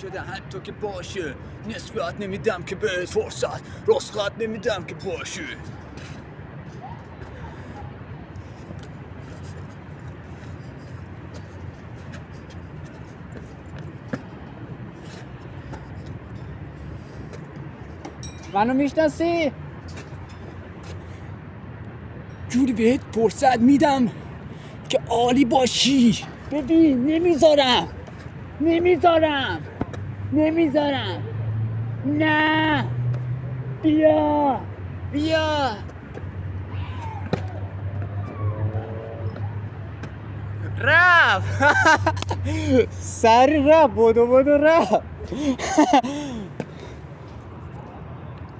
شده حتی که باشه. نسبت نمیدم که بهت فرصت، رسخت نمیدم که باشه. منو میشناسی؟ جوری بهت فرصت میدم که عالی باشی. ببین نمیذارم نه بیا رفت سری رفت بدو رفت